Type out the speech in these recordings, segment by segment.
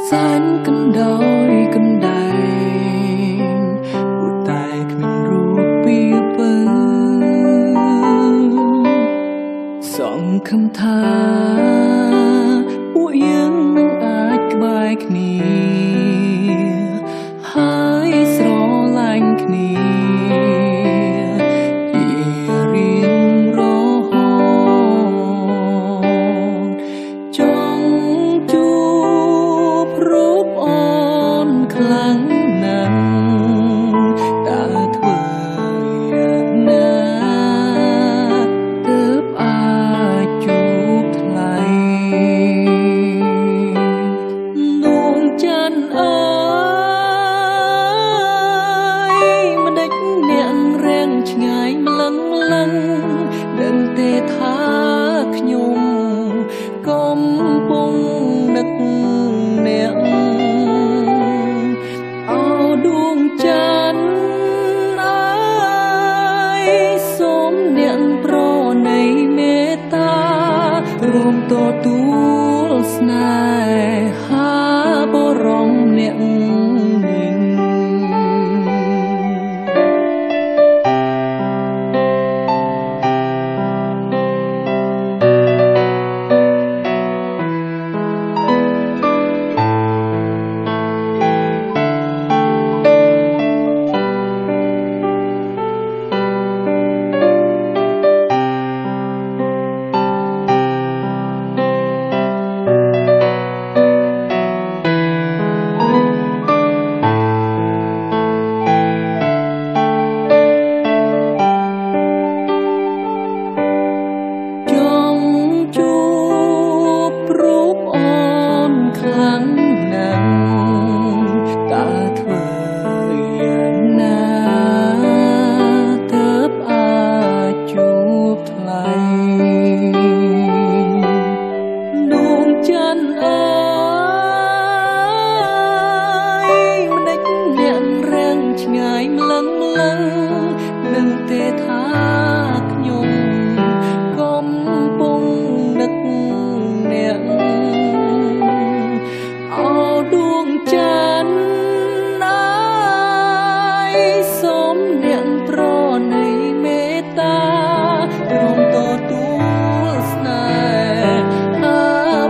សានកណ្ដោយកណ្ដែងព្រោះតែគ្មានរូបពីពើសង្ឃឹមថាពួកយើងនឹងអាចក្បែរគ្នាហើយស្រឡាញ់គ្នាជារៀងរហូតចង់ជួបរូបអូនខ្លាំងណាស់តើធ្វើយ៉ាងណាទើបអាចជួបថ្លៃនួងច័ន្ទអើយម្ដេចអ្នករាំងឆ្ងាយម្លឹងដឹងទេថាខ្ញុំកំពុងនឹកអ្នកអោដួងច័ន្ទអើយសូមអ្នកប្រណីមេត្តារួមទទួលស្នេហាបរមអ្នកនេះឆ្ងាយម្លឹងនឹងទេថាខ្ញុំកំពុងនឹកអ្នកអោដួងច័ន្ទអើយសូមអ្នកប្រណីមេត្តារួមទទួលស្នេហា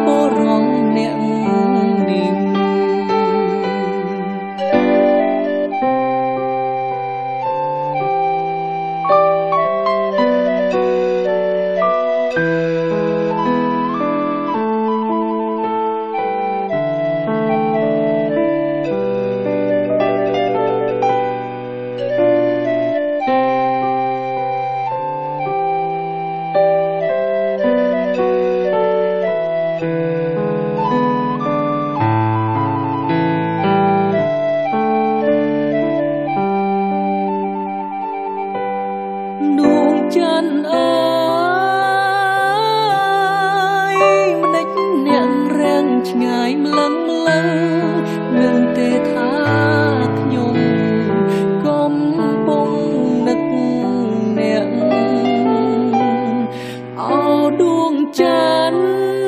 បរមអ្នកនេះច័ន្ទអើយម្ដេចអ្នករាំងឆ្ងាយម្លឹងនឹងទេថាខ្ញុំកំពុងនឹកអ្នកអោដួងច័ន្ទ